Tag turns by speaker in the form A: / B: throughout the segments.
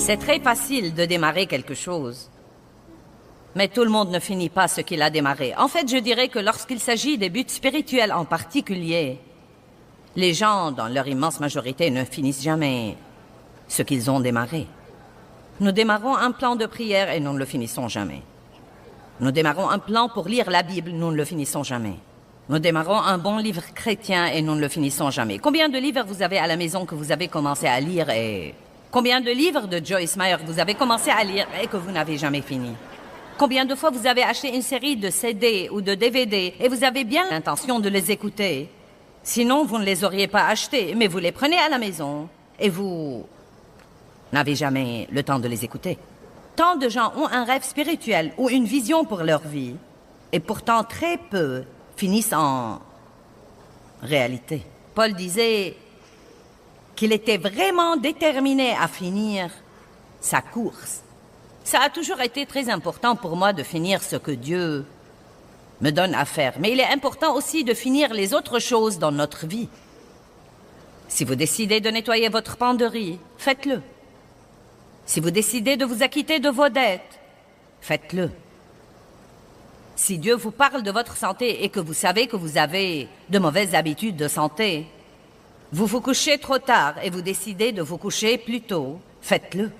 A: C'est très facile de démarrer quelque chose. Mais tout le monde ne finit pas ce qu'il a démarré. En fait, je dirais que lorsqu'il s'agit des buts spirituels en particulier, les gens, dans leur immense majorité, ne finissent jamais ce qu'ils ont démarré. Nous démarrons un plan de prière et nous ne le finissons jamais. Nous démarrons un plan pour lire la Bible, nous ne le finissons jamais. Nous démarrons un bon livre chrétien et nous ne le finissons jamais. Combien de livres vous avez à la maison que vous avez commencé à lire et... Combien de livres de Joyce Meyer vous avez commencé à lire et que vous n'avez jamais fini? Combien de fois vous avez acheté une série de CD ou de DVD et vous avez bien l'intention de les écouter? Sinon, vous ne les auriez pas achetés, mais vous les prenez à la maison et vous n'avez jamais le temps de les écouter. Tant de gens ont un rêve spirituel ou une vision pour leur vie et pourtant très peu finissent en réalité. Paul disait qu'il était vraiment déterminé à finir sa course. Ça a toujours été très important pour moi de finir ce que Dieu me donne à faire. Mais il est important aussi de finir les autres choses dans notre vie. Si vous décidez de nettoyer votre penderie, faites-le. Si vous décidez de vous acquitter de vos dettes, faites-le. Si Dieu vous parle de votre santé et que vous savez que vous avez de mauvaises habitudes de santé, vous vous couchez trop tard et vous décidez de vous coucher plus tôt, faites-le.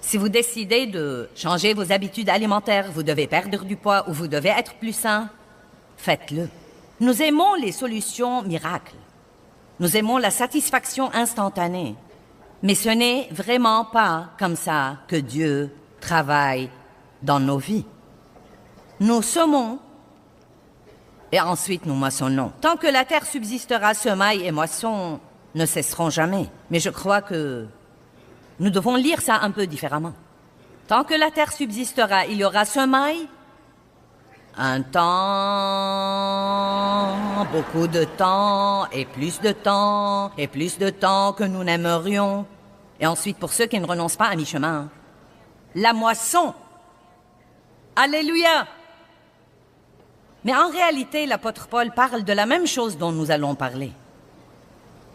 A: Si vous décidez de changer vos habitudes alimentaires, vous devez perdre du poids ou vous devez être plus sain, faites-le. Nous aimons les solutions miracles. Nous aimons la satisfaction instantanée. Mais ce n'est vraiment pas comme ça que Dieu travaille dans nos vies. Nous semons et ensuite nous moissonnons. Tant que la terre subsistera, semailles et moissons ne cesseront jamais. Mais je crois que nous devons lire ça un peu différemment. Tant que la terre subsistera, il y aura semailles, un temps, beaucoup de temps, et plus de temps, et plus de temps que nous n'aimerions. Et ensuite, pour ceux qui ne renoncent pas à mi-chemin, la moisson. Alléluia! Mais en réalité, l'apôtre Paul parle de la même chose dont nous allons parler.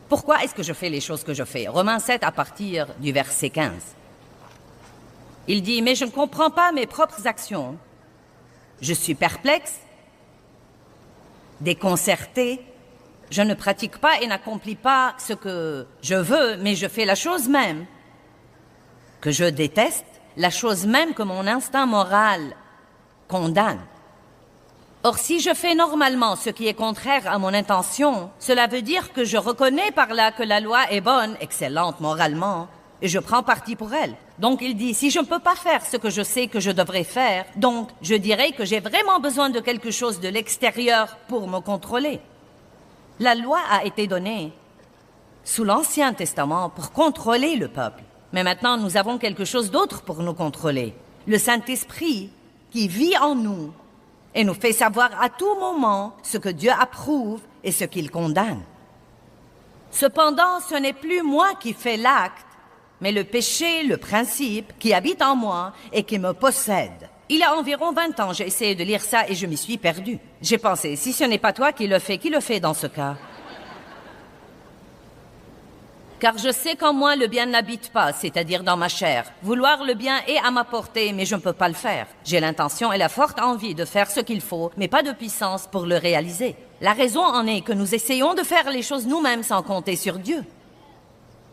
A: Pourquoi est-ce que je fais les choses que je fais? Romains 7 à partir du verset 15. Il dit, mais je ne comprends pas mes propres actions. Je suis perplexe, déconcerté. Je ne pratique pas et n'accomplis pas ce que je veux, mais je fais la chose même que je déteste, la chose même que mon instinct moral condamne. Or, si je fais normalement ce qui est contraire à mon intention, cela veut dire que je reconnais par là que la loi est bonne, excellente moralement, et je prends parti pour elle. Donc il dit, si je ne peux pas faire ce que je sais que je devrais faire, donc je dirais que j'ai vraiment besoin de quelque chose de l'extérieur pour me contrôler. La loi a été donnée sous l'Ancien Testament pour contrôler le peuple. Mais maintenant, nous avons quelque chose d'autre pour nous contrôler. Le Saint-Esprit qui vit en nous et nous fait savoir à tout moment ce que Dieu approuve et ce qu'il condamne. Cependant, ce n'est plus moi qui fais l'acte, mais le péché, le principe, qui habite en moi et qui me possède. Il y a environ 20 ans, j'ai essayé de lire ça et je m'y suis perdue. J'ai pensé, si ce n'est pas toi qui le fait dans ce cas? Car je sais qu'en moi le bien n'habite pas, c'est-à-dire dans ma chair. Vouloir le bien est à ma portée, mais je ne peux pas le faire. J'ai l'intention et la forte envie de faire ce qu'il faut, mais pas de puissance pour le réaliser. La raison en est que nous essayons de faire les choses nous-mêmes sans compter sur Dieu.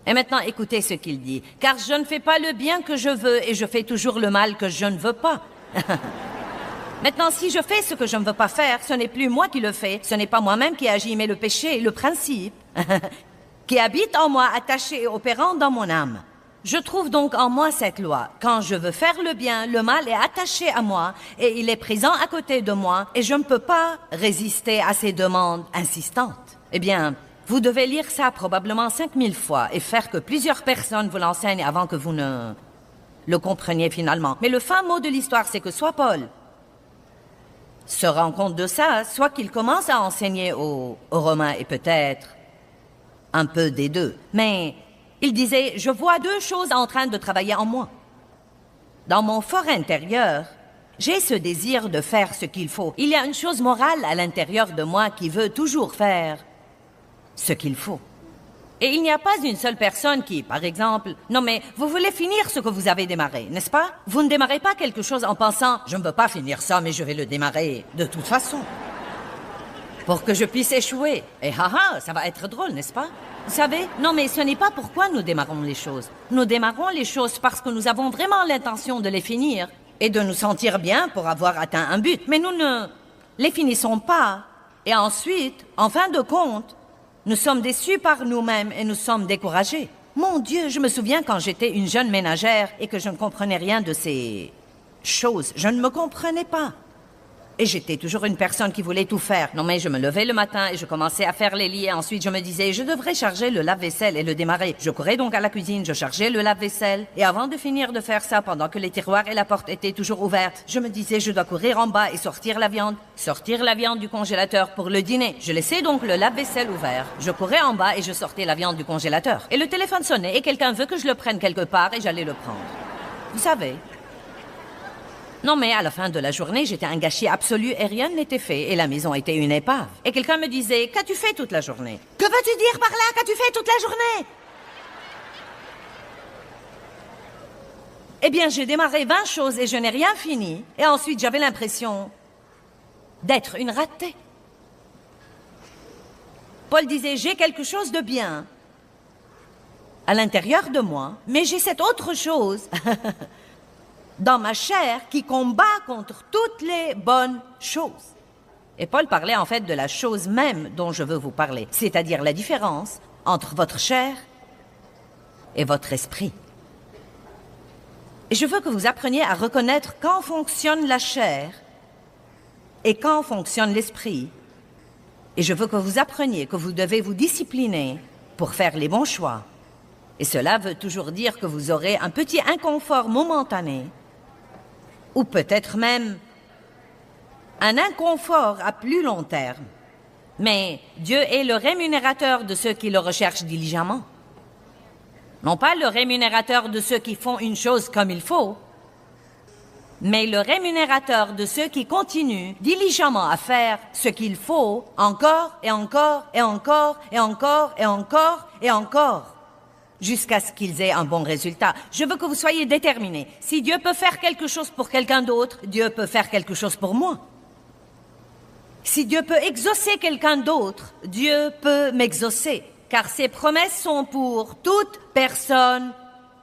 A: Et maintenant, écoutez ce qu'il dit. Car je ne fais pas le bien que je veux et je fais toujours le mal que je ne veux pas. Maintenant, si je fais ce que je ne veux pas faire, ce n'est plus moi qui le fais, ce n'est pas moi-même qui agis, mais le péché, le principe, qui habite en moi, attaché et opérant dans mon âme. Je trouve donc en moi cette loi. Quand je veux faire le bien, le mal est attaché à moi et il est présent à côté de moi et je ne peux pas résister à ses demandes insistantes. Eh bien, vous devez lire ça probablement 5000 fois et faire que plusieurs personnes vous l'enseignent avant que vous ne le compreniez finalement. Mais le fin mot de l'histoire, c'est que soit Paul se rend compte de ça, soit qu'il commence à enseigner aux Romains et peut-être un peu des deux. Mais il disait, je vois deux choses en train de travailler en moi. Dans mon fort intérieur, j'ai ce désir de faire ce qu'il faut. Il y a une chose morale à l'intérieur de moi qui veut toujours faire ce qu'il faut. Et il n'y a pas une seule personne qui, par exemple... Non mais, vous voulez finir ce que vous avez démarré, n'est-ce pas? Vous ne démarrez pas quelque chose en pensant « Je ne veux pas finir ça, mais je vais le démarrer de toute façon. » Pour que je puisse échouer. Et haha, ça va être drôle, n'est-ce pas? Vous savez, non mais ce n'est pas pourquoi nous démarrons les choses. Nous démarrons les choses parce que nous avons vraiment l'intention de les finir et de nous sentir bien pour avoir atteint un but. Mais nous ne les finissons pas. Et ensuite, en fin de compte, nous sommes déçus par nous-mêmes et nous sommes découragés. Mon Dieu, je me souviens quand j'étais une jeune ménagère et que je ne comprenais rien de ces choses. Je ne me comprenais pas. Et j'étais toujours une personne qui voulait tout faire. Non mais je me levais le matin et je commençais à faire les lits et ensuite je me disais je devrais charger le lave-vaisselle et le démarrer. Je courais donc à la cuisine, je chargeais le lave-vaisselle et avant de finir de faire ça, pendant que les tiroirs et la porte étaient toujours ouvertes, je me disais je dois courir en bas et sortir la viande du congélateur pour le dîner. Je laissais donc le lave-vaisselle ouvert. Je courais en bas et je sortais la viande du congélateur. Et le téléphone sonnait et quelqu'un veut que je le prenne quelque part et j'allais le prendre. Vous savez. Non, mais à la fin de la journée, j'étais un gâchis absolu et rien n'était fait. Et la maison était une épave. Et quelqu'un me disait, qu'as-tu fait toute la journée? Que veux-tu dire par là? Qu'as-tu fait toute la journée? Eh bien, j'ai démarré 20 choses et je n'ai rien fini. Et ensuite, j'avais l'impression d'être une ratée. Paul disait, j'ai quelque chose de bien à l'intérieur de moi, mais j'ai cette autre chose... dans ma chair qui combat contre toutes les bonnes choses. Et Paul parlait en fait de la chose même dont je veux vous parler, c'est-à-dire la différence entre votre chair et votre esprit. Et je veux que vous appreniez à reconnaître quand fonctionne la chair et quand fonctionne l'esprit. Et je veux que vous appreniez que vous devez vous discipliner pour faire les bons choix. Et cela veut toujours dire que vous aurez un petit inconfort momentané ou peut-être même un inconfort à plus long terme. Mais Dieu est le rémunérateur de ceux qui le recherchent diligemment. Non pas le rémunérateur de ceux qui font une chose comme il faut, mais le rémunérateur de ceux qui continuent diligemment à faire ce qu'il faut encore et encore et encore et encore et encore et encore. Jusqu'à ce qu'ils aient un bon résultat. Je veux que vous soyez déterminés. Si Dieu peut faire quelque chose pour quelqu'un d'autre, Dieu peut faire quelque chose pour moi. Si Dieu peut exaucer quelqu'un d'autre, Dieu peut m'exaucer. Car ses promesses sont pour toute personne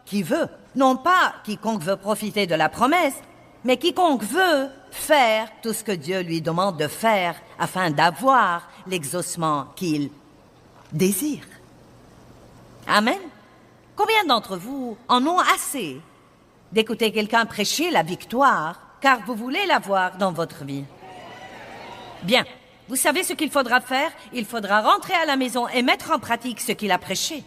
A: qui veut. Non pas quiconque veut profiter de la promesse, mais quiconque veut faire tout ce que Dieu lui demande de faire afin d'avoir l'exaucement qu'il désire. Amen. Combien d'entre vous en ont assez d'écouter quelqu'un prêcher la victoire, car vous voulez l'avoir dans votre vie? Bien, vous savez ce qu'il faudra faire? Il faudra rentrer à la maison et mettre en pratique ce qu'il a prêché.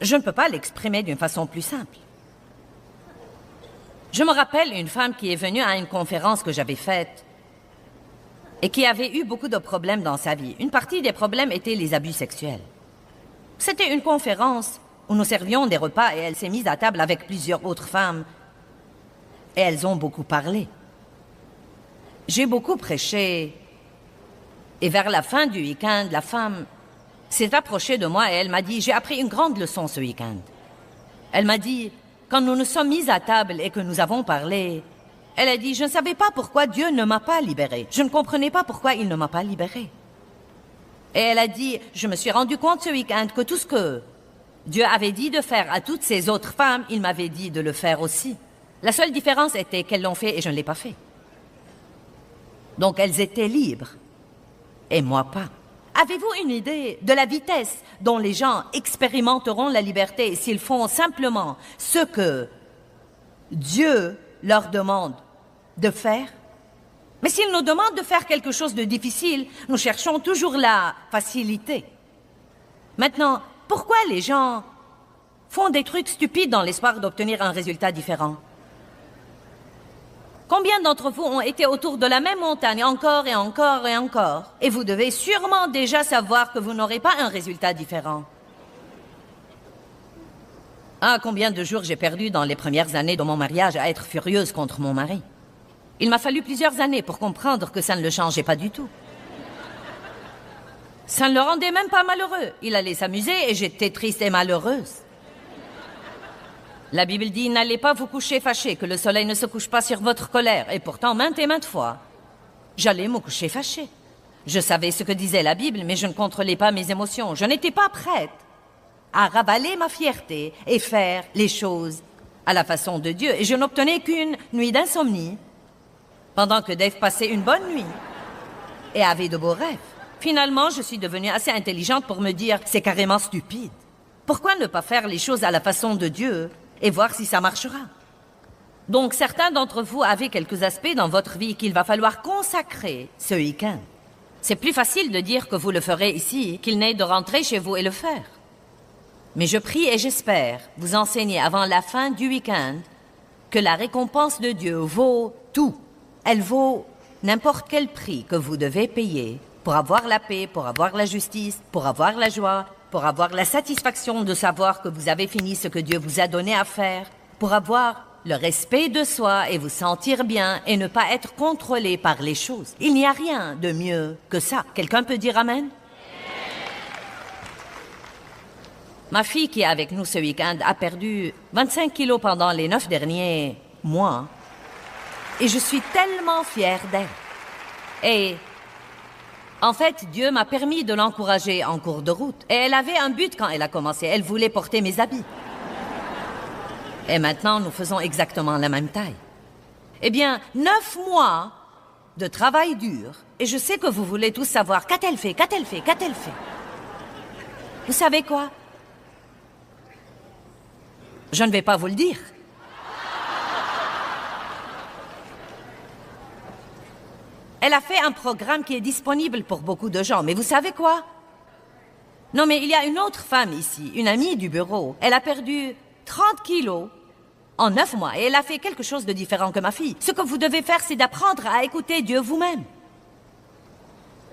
A: Je ne peux pas l'exprimer d'une façon plus simple. Je me rappelle une femme qui est venue à une conférence que j'avais faite et qui avait eu beaucoup de problèmes dans sa vie. Une partie des problèmes étaient les abus sexuels. C'était une conférence où nous servions des repas et elle s'est mise à table avec plusieurs autres femmes. Et elles ont beaucoup parlé. J'ai beaucoup prêché. Et vers la fin du week-end, la femme s'est approchée de moi et elle m'a dit « J'ai appris une grande leçon ce week-end. » Elle m'a dit « Quand nous nous sommes mis à table et que nous avons parlé, elle a dit, je ne savais pas pourquoi Dieu ne m'a pas libérée. Je ne comprenais pas pourquoi il ne m'a pas libérée. Et elle a dit, je me suis rendu compte ce week-end que tout ce que Dieu avait dit de faire à toutes ces autres femmes, il m'avait dit de le faire aussi. La seule différence était qu'elles l'ont fait et je ne l'ai pas fait. Donc elles étaient libres. Et moi pas. Avez-vous une idée de la vitesse dont les gens expérimenteront la liberté s'ils font simplement ce que Dieu leur demande de faire? Mais s'il nous demande de faire quelque chose de difficile, nous cherchons toujours la facilité. Maintenant, pourquoi les gens font des trucs stupides dans l'espoir d'obtenir un résultat différent? Combien d'entre vous ont été autour de la même montagne encore et encore et encore? Et vous devez sûrement déjà savoir que vous n'aurez pas un résultat différent. Ah, combien de jours j'ai perdu dans les premières années de mon mariage à être furieuse contre mon mari. Il m'a fallu plusieurs années pour comprendre que ça ne le changeait pas du tout. Ça ne le rendait même pas malheureux. Il allait s'amuser et j'étais triste et malheureuse. La Bible dit, n'allez pas vous coucher fâchés, que le soleil ne se couche pas sur votre colère. Et pourtant, maintes et maintes fois, j'allais me coucher fâchée. Je savais ce que disait la Bible, mais je ne contrôlais pas mes émotions. Je n'étais pas prête à ravaler ma fierté et faire les choses à la façon de Dieu. Et je n'obtenais qu'une nuit d'insomnie, pendant que Dave passait une bonne nuit et avait de beaux rêves. Finalement, je suis devenue assez intelligente pour me dire, c'est carrément stupide. Pourquoi ne pas faire les choses à la façon de Dieu et voir si ça marchera? Donc, certains d'entre vous avez quelques aspects dans votre vie qu'il va falloir consacrer ce week-end. C'est plus facile de dire que vous le ferez ici qu'il n'est de rentrer chez vous et le faire. Mais je prie et j'espère vous enseigner avant la fin du week-end que la récompense de Dieu vaut tout. Elle vaut n'importe quel prix que vous devez payer pour avoir la paix, pour avoir la justice, pour avoir la joie, pour avoir la satisfaction de savoir que vous avez fini ce que Dieu vous a donné à faire, pour avoir le respect de soi et vous sentir bien et ne pas être contrôlé par les choses. Il n'y a rien de mieux que ça. Quelqu'un peut dire Amen? Ma fille qui est avec nous ce week-end a perdu 25 kilos pendant les 9 derniers mois. Et je suis tellement fière d'elle. Et en fait, Dieu m'a permis de l'encourager en cours de route. Et elle avait un but quand elle a commencé. Elle voulait porter mes habits. Et maintenant, nous faisons exactement la même taille. Eh bien, 9 mois de travail dur. Et je sais que vous voulez tous savoir, qu'a-t-elle fait, qu'a-t-elle fait, qu'a-t-elle fait? Vous savez quoi? Je ne vais pas vous le dire. Elle a fait un programme qui est disponible pour beaucoup de gens. Mais vous savez quoi? Non, mais il y a une autre femme ici, une amie du bureau. Elle a perdu 30 kilos en 9 mois et elle a fait quelque chose de différent que ma fille. Ce que vous devez faire, c'est d'apprendre à écouter Dieu vous-même.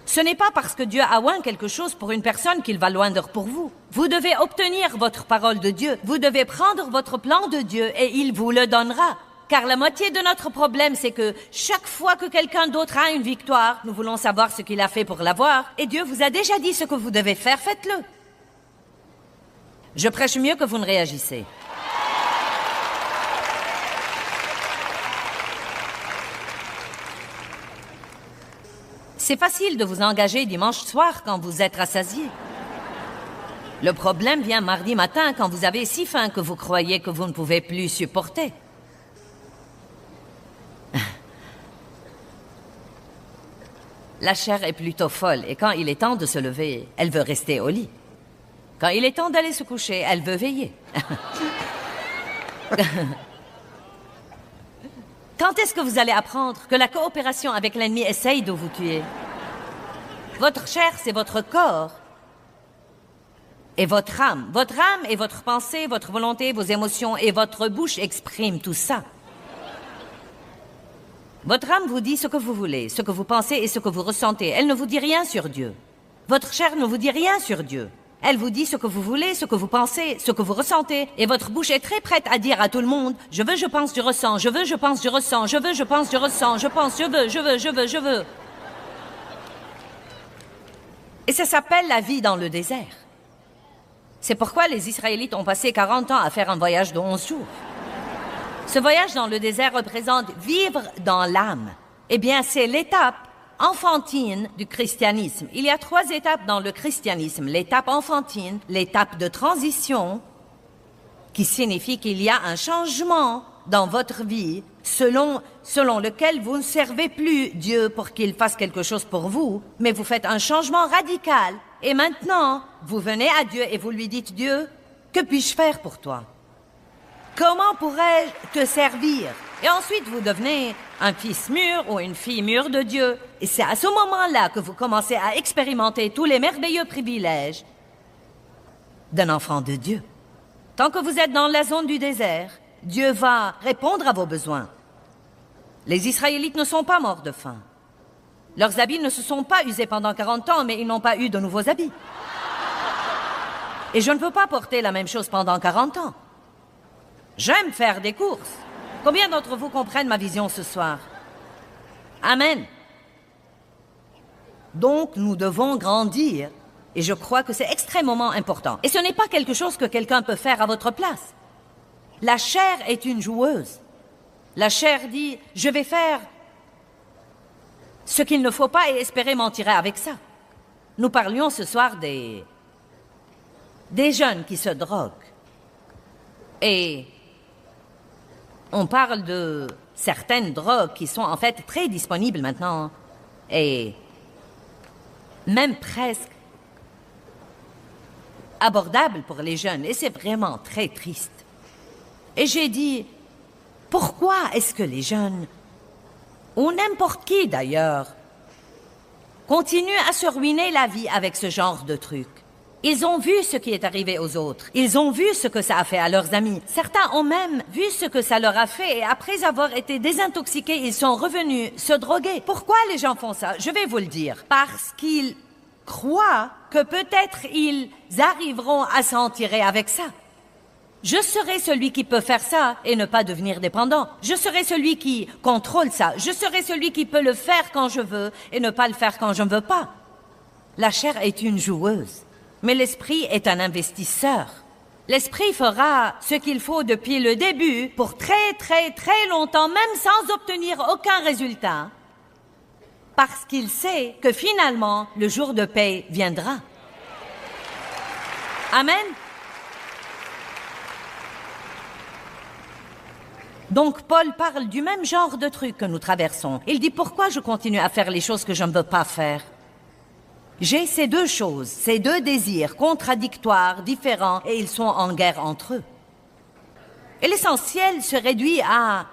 A: Ce n'est pas parce que Dieu a oint quelque chose pour une personne qu'il va loindre pour vous. Vous devez obtenir votre parole de Dieu. Vous devez prendre votre plan de Dieu et il vous le donnera. Car la moitié de notre problème, c'est que chaque fois que quelqu'un d'autre a une victoire, nous voulons savoir ce qu'il a fait pour l'avoir. Et Dieu vous a déjà dit ce que vous devez faire, faites-le. Je prêche mieux que vous ne réagissez. C'est facile de vous engager dimanche soir quand vous êtes rassasié. Le problème vient mardi matin quand vous avez si faim que vous croyez que vous ne pouvez plus supporter. La chair est plutôt folle et quand il est temps de se lever, elle veut rester au lit. Quand il est temps d'aller se coucher, elle veut veiller. Quand est-ce que vous allez apprendre que la coopération avec l'ennemi essaye de vous tuer? Votre chair, c'est votre corps et votre âme. Votre âme et votre pensée, votre volonté, vos émotions et votre bouche expriment tout ça. Votre âme vous dit ce que vous voulez, ce que vous pensez et ce que vous ressentez. Elle ne vous dit rien sur Dieu. Votre chair ne vous dit rien sur Dieu. Elle vous dit ce que vous voulez, ce que vous pensez, ce que vous ressentez. Et votre bouche est très prête à dire à tout le monde, je veux, je pense, je ressens, je veux, je pense, je ressens, je veux, je pense, je ressens, je pense, je veux, je veux, je veux, je veux. Et ça s'appelle la vie dans le désert. C'est pourquoi les Israélites ont passé 40 ans à faire un voyage de 11 jours. Ce voyage dans le désert représente vivre dans l'âme. Eh bien, c'est l'étape enfantine du christianisme. Il y a 3 étapes dans le christianisme. L'étape enfantine, l'étape de transition, qui signifie qu'il y a un changement dans votre vie selon lequel vous ne servez plus Dieu pour qu'il fasse quelque chose pour vous, mais vous faites un changement radical. Et maintenant, vous venez à Dieu et vous lui dites, Dieu, que puis-je faire pour toi? Comment pourrais-je te servir? Et ensuite, vous devenez un fils mûr ou une fille mûre de Dieu. Et c'est à ce moment-là que vous commencez à expérimenter tous les merveilleux privilèges d'un enfant de Dieu. Tant que vous êtes dans la zone du désert, Dieu va répondre à vos besoins. Les Israélites ne sont pas morts de faim. Leurs habits ne se sont pas usés pendant 40 ans, mais ils n'ont pas eu de nouveaux habits. Et je ne peux pas porter la même chose pendant 40 ans. J'aime faire des courses. Combien d'entre vous comprennent ma vision ce soir? Amen. Donc, nous devons grandir. Et je crois que c'est extrêmement important. Et ce n'est pas quelque chose que quelqu'un peut faire à votre place. La chair est une joueuse. La chair dit, je vais faire ce qu'il ne faut pas et espérer m'en tirer avec ça. Nous parlions ce soir des jeunes qui se droguent. Et on parle de certaines drogues qui sont en fait très disponibles maintenant. Et même presque abordables pour les jeunes. Et c'est vraiment très triste. Et j'ai dit, pourquoi est-ce que les jeunes, ou n'importe qui d'ailleurs, continuent à se ruiner la vie avec ce genre de trucs? Ils ont vu ce qui est arrivé aux autres. Ils ont vu ce que ça a fait à leurs amis. Certains ont même vu ce que ça leur a fait et après avoir été désintoxiqués, ils sont revenus se droguer. Pourquoi les gens font ça? Je vais vous le dire. Parce qu'ils croient que peut-être ils arriveront à s'en tirer avec ça. Je serai celui qui peut faire ça et ne pas devenir dépendant. Je serai celui qui contrôle ça. Je serai celui qui peut le faire quand je veux et ne pas le faire quand je ne veux pas. La chair est une joueuse, mais l'esprit est un investisseur. L'esprit fera ce qu'il faut depuis le début pour très très très longtemps, même sans obtenir aucun résultat, parce qu'il sait que finalement le jour de paix viendra. Amen. Donc Paul parle du même genre de truc que nous traversons. Il dit, pourquoi je continue à faire les choses que je ne veux pas faire? J'ai ces deux choses, ces deux désirs contradictoires, différents, et ils sont en guerre entre eux. Et l'essentiel se réduit à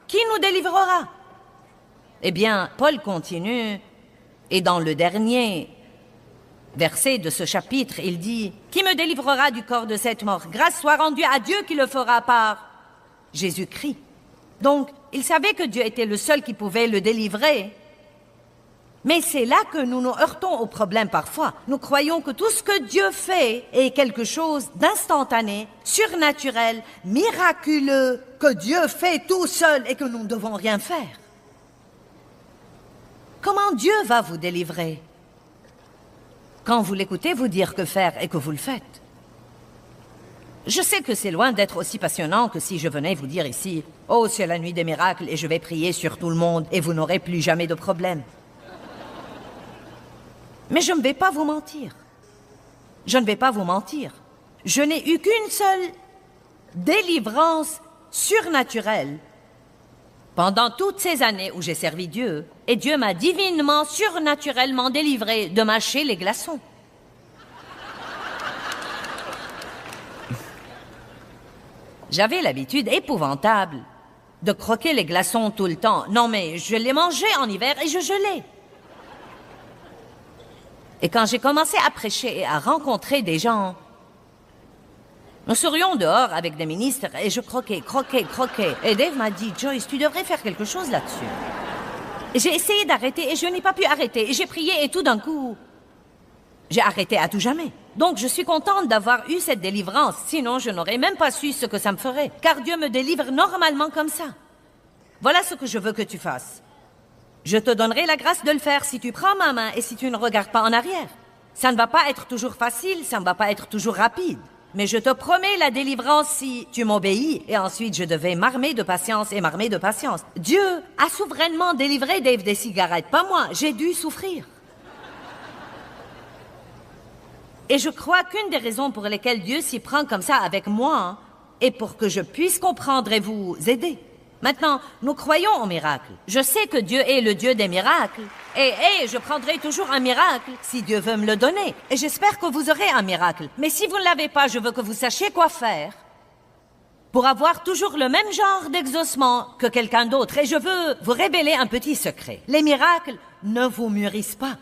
A: qui nous délivrera? Eh bien, Paul continue, et dans le dernier verset de ce chapitre, il dit, qui me délivrera du corps de cette mort? Grâce soit rendue à Dieu qui le fera par Jésus-Christ. Donc, il savait que Dieu était le seul qui pouvait le délivrer. Mais c'est là que nous nous heurtons au problème parfois. Nous croyons que tout ce que Dieu fait est quelque chose d'instantané, surnaturel, miraculeux, que Dieu fait tout seul et que nous ne devons rien faire. Comment Dieu va vous délivrer? Quand vous l'écoutez vous dire que faire et que vous le faites. Je sais que c'est loin d'être aussi passionnant que si je venais vous dire ici, « Oh, c'est la nuit des miracles et je vais prier sur tout le monde et vous n'aurez plus jamais de problème. » Mais je ne vais pas vous mentir. Je ne vais pas vous mentir. Je n'ai eu qu'une seule délivrance surnaturelle pendant toutes ces années où j'ai servi Dieu, et Dieu m'a divinement, surnaturellement délivré de mâcher les glaçons. J'avais l'habitude épouvantable de croquer les glaçons tout le temps. Non, mais je les mangeais en hiver et je gelais. Et quand j'ai commencé à prêcher et à rencontrer des gens, nous serions dehors avec des ministres et je croquais. Et Dave m'a dit, Joyce, tu devrais faire quelque chose là-dessus. Et j'ai essayé d'arrêter et je n'ai pas pu arrêter. Et j'ai prié et tout d'un coup, j'ai arrêté à tout jamais. Donc je suis contente d'avoir eu cette délivrance. Sinon, je n'aurais même pas su ce que ça me ferait. Car Dieu me délivre normalement comme ça. Voilà ce que je veux que tu fasses. Je te donnerai la grâce de le faire si tu prends ma main et si tu ne regardes pas en arrière. Ça ne va pas être toujours facile, ça ne va pas être toujours rapide. Mais je te promets la délivrance si tu m'obéis. Et ensuite, je devais m'armer de patience et m'armer de patience. Dieu a souverainement délivré Dave des cigarettes, pas moi. J'ai dû souffrir. Et je crois qu'une des raisons pour lesquelles Dieu s'y prend comme ça avec moi est pour que je puisse comprendre et vous aider. Maintenant, nous croyons au miracle. Je sais que Dieu est le Dieu des miracles. Et je prendrai toujours un miracle si Dieu veut me le donner. Et j'espère que vous aurez un miracle. Mais si vous ne l'avez pas, je veux que vous sachiez quoi faire pour avoir toujours le même genre d'exaucement que quelqu'un d'autre. Et je veux vous révéler un petit secret. Les miracles ne vous mûrissent pas.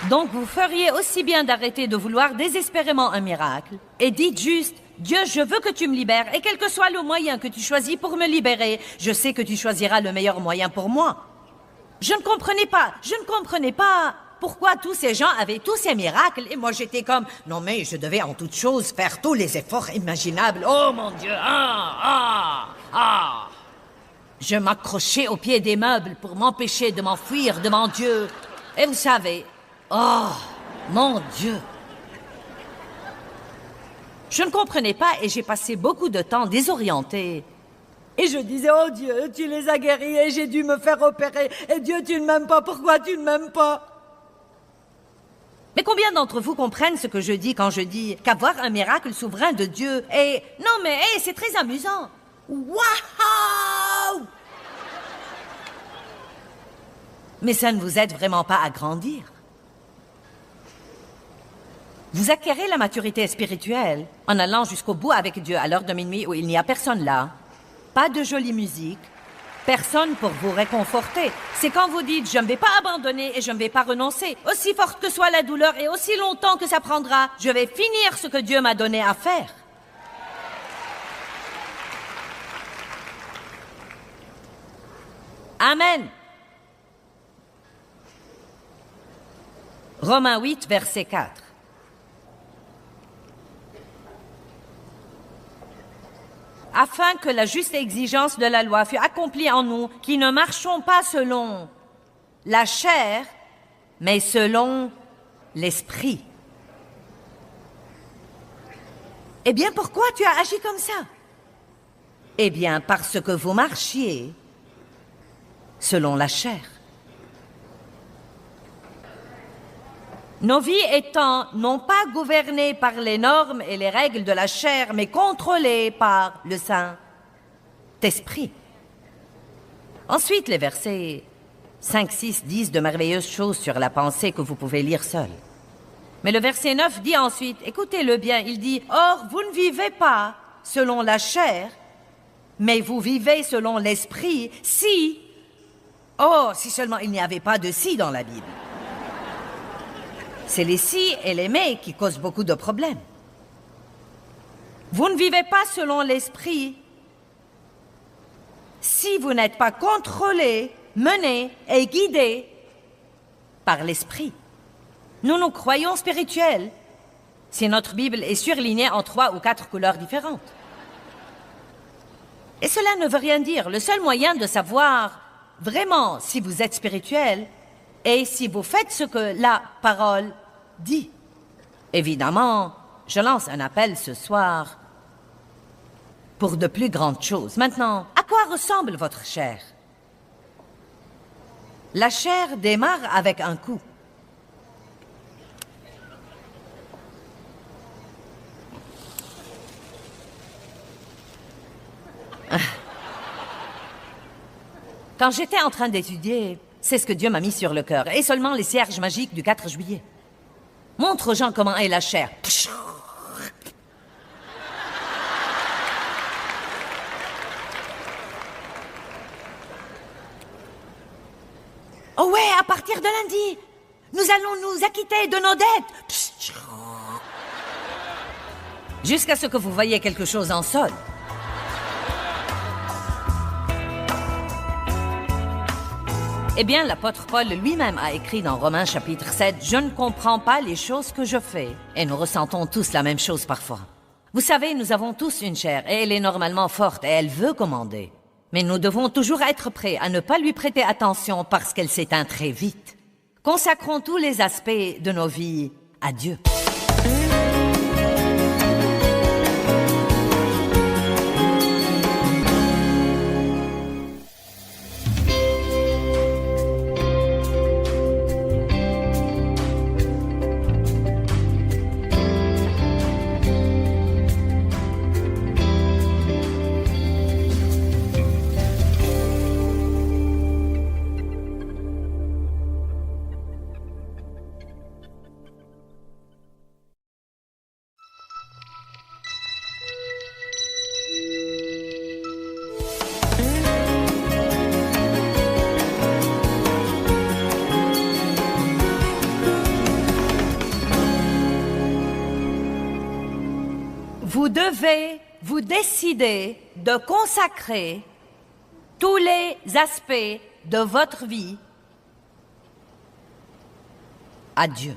A: Donc vous feriez aussi bien d'arrêter de vouloir désespérément un miracle et dites juste, Dieu, je veux que tu me libères et quel que soit le moyen que tu choisis pour me libérer, je sais que tu choisiras le meilleur moyen pour moi. Je ne comprenais pas pourquoi tous ces gens avaient tous ces miracles et moi j'étais comme, non mais je devais en toute chose faire tous les efforts imaginables. Oh mon Dieu, Je m'accrochais au pied des meubles pour m'empêcher de m'enfuir devant Dieu. Et vous savez, oh mon Dieu. Je ne comprenais pas et j'ai passé beaucoup de temps désorientée. Et je disais, oh Dieu, tu les as guéris et j'ai dû me faire opérer. Et Dieu, tu ne m'aimes pas, pourquoi tu ne m'aimes pas? Mais combien d'entre vous comprennent ce que je dis quand je dis qu'avoir un miracle souverain de Dieu est... Non mais, c'est très amusant. Waouh! Mais ça ne vous aide vraiment pas à grandir. Vous acquérez la maturité spirituelle en allant jusqu'au bout avec Dieu à l'heure de minuit où il n'y a personne là. Pas de jolie musique, personne pour vous réconforter. C'est quand vous dites « je ne vais pas abandonner et je ne vais pas renoncer. Aussi forte que soit la douleur et aussi longtemps que ça prendra, je vais finir ce que Dieu m'a donné à faire. » Amen. Romains 8, verset 4. Afin que la juste exigence de la loi fût accomplie en nous, qui ne marchons pas selon la chair, mais selon l'esprit. Eh bien, pourquoi tu as agi comme ça? Eh bien, parce que vous marchiez selon la chair. Nos vies étant non pas gouvernées par les normes et les règles de la chair, mais contrôlées par le Saint-Esprit. Ensuite, les versets 5, 6 disent de merveilleuses choses sur la pensée que vous pouvez lire seul. Mais le verset 9 dit ensuite, écoutez-le bien, il dit « Or, vous ne vivez pas selon la chair, mais vous vivez selon l'esprit si... » Oh, si seulement il n'y avait pas de « si » dans la Bible. C'est les si et les mais qui causent beaucoup de problèmes. Vous ne vivez pas selon l'esprit si vous n'êtes pas contrôlé, mené et guidé par l'esprit. Nous croyons spirituels si notre Bible est surlignée en 3 ou 4 couleurs différentes. Et cela ne veut rien dire. Le seul moyen de savoir vraiment si vous êtes spirituel et si vous faites ce que la parole dit. Évidemment, je lance un appel ce soir pour de plus grandes choses. Maintenant, à quoi ressemble votre chair? La chair démarre avec un coup. Quand j'étais en train d'étudier, c'est ce que Dieu m'a mis sur le cœur, et seulement les cierges magiques du 4 juillet. Montre aux gens comment est la chair. Oh ouais, à partir de lundi, nous allons nous acquitter de nos dettes. Jusqu'à ce que vous voyiez quelque chose en sol. Eh bien, l'apôtre Paul lui-même a écrit dans Romains chapitre 7, « Je ne comprends pas les choses que je fais. » Et nous ressentons tous la même chose parfois. Vous savez, nous avons tous une chair et elle est normalement forte et elle veut commander. Mais nous devons toujours être prêts à ne pas lui prêter attention parce qu'elle s'éteint très vite. Consacrons tous les aspects de nos vies à Dieu. Vous devez vous décider de consacrer tous les aspects de votre vie à Dieu.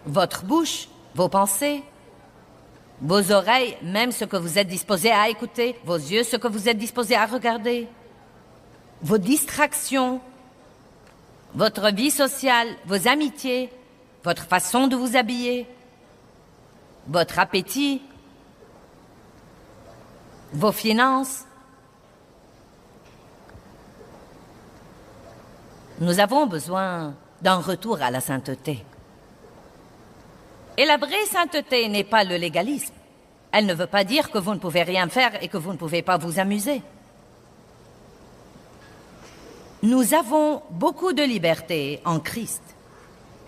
A: Votre bouche, vos pensées, vos oreilles, même ce que vous êtes disposé à écouter, vos yeux, ce que vous êtes disposé à regarder, vos distractions, votre vie sociale, vos amitiés, votre façon de vous habiller, votre appétit, vos finances. Nous avons besoin d'un retour à la sainteté. Et la vraie sainteté n'est pas le légalisme. Elle ne veut pas dire que vous ne pouvez rien faire et que vous ne pouvez pas vous amuser. Nous avons beaucoup de liberté en Christ.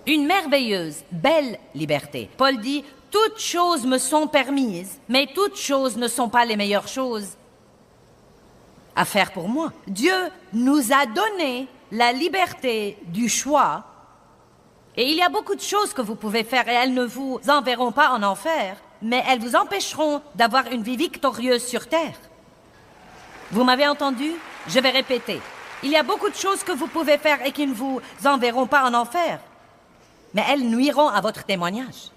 A: Une merveilleuse, belle liberté. Paul dit, « Toutes choses me sont permises, mais toutes choses ne sont pas les meilleures choses à faire pour moi. » Dieu nous a donné la liberté du choix. Et il y a beaucoup de choses que vous pouvez faire et elles ne vous enverront pas en enfer, mais elles vous empêcheront d'avoir une vie victorieuse sur terre. Vous m'avez entendu? Je vais répéter. Il y a beaucoup de choses que vous pouvez faire et qui ne vous enverront pas en enfer, mais elles nuiront à votre témoignage.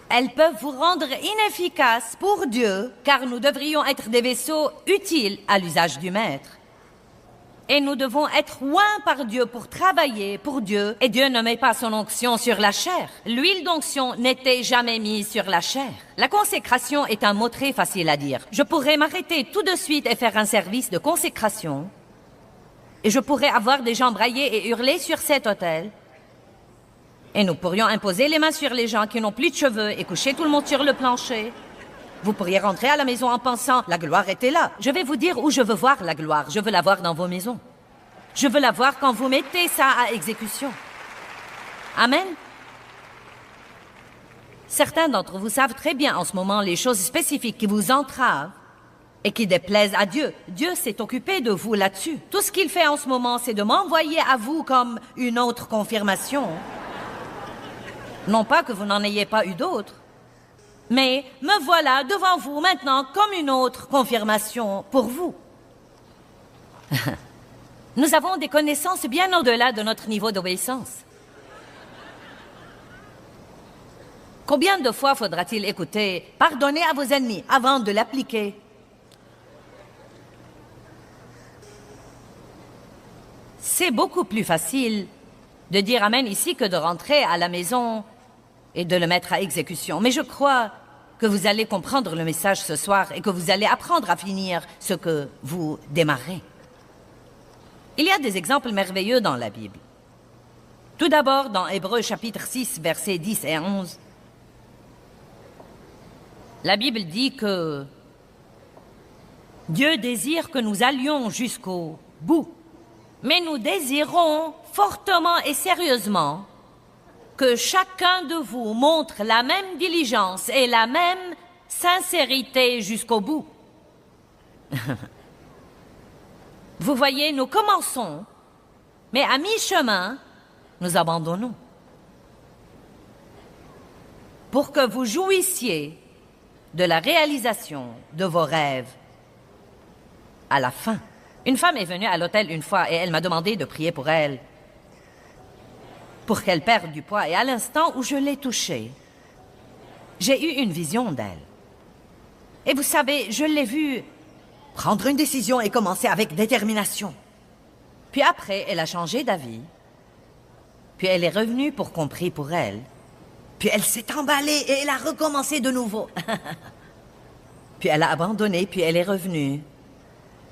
A: Elles peuvent vous rendre inefficaces pour Dieu, car nous devrions être des vaisseaux utiles à l'usage du Maître. Et nous devons être oints par Dieu pour travailler pour Dieu. Et Dieu ne met pas son onction sur la chair. L'huile d'onction n'était jamais mise sur la chair. La consécration est un mot très facile à dire. Je pourrais m'arrêter tout de suite et faire un service de consécration. Et je pourrais avoir des gens brailler et hurler sur cet autel. Et nous pourrions imposer les mains sur les gens qui n'ont plus de cheveux et coucher tout le monde sur le plancher. Vous pourriez rentrer à la maison en pensant « La gloire était là ». Je vais vous dire où je veux voir la gloire. Je veux la voir dans vos maisons. Je veux la voir quand vous mettez ça à exécution. Amen. Certains d'entre vous savent très bien en ce moment les choses spécifiques qui vous entravent et qui déplaisent à Dieu. Dieu s'est occupé de vous là-dessus. Tout ce qu'il fait en ce moment, c'est de m'envoyer à vous comme une autre confirmation. Non pas que vous n'en ayez pas eu d'autres. Mais me voilà devant vous maintenant comme une autre confirmation pour vous. Nous avons des connaissances bien au-delà de notre niveau d'obéissance. Combien de fois faudra-t-il écouter « Pardonnez à vos ennemis » avant de l'appliquer? C'est beaucoup plus facile de dire « Amen » ici que de rentrer à la maison et de le mettre à exécution. Mais je crois que vous allez comprendre le message ce soir et que vous allez apprendre à finir ce que vous démarrez. Il y a des exemples merveilleux dans la Bible. Tout d'abord, dans Hébreux chapitre 6, versets 10 et 11, la Bible dit que Dieu désire que nous allions jusqu'au bout, mais nous désirons fortement et sérieusement que chacun de vous montre la même diligence et la même sincérité jusqu'au bout. Vous voyez, nous commençons, mais à mi-chemin, nous abandonnons. Pour que vous jouissiez de la réalisation de vos rêves à la fin. Une femme est venue à l'hôtel une fois et elle m'a demandé de prier pour elle, pour qu'elle perde du poids. Et à l'instant où je l'ai touchée, j'ai eu une vision d'elle. Et vous savez, je l'ai vue prendre une décision et commencer avec détermination. Puis après, elle a changé d'avis. Puis elle est revenue pour qu'on prie pour elle. Puis elle s'est emballée et elle a recommencé de nouveau. Puis elle a abandonné, puis elle est revenue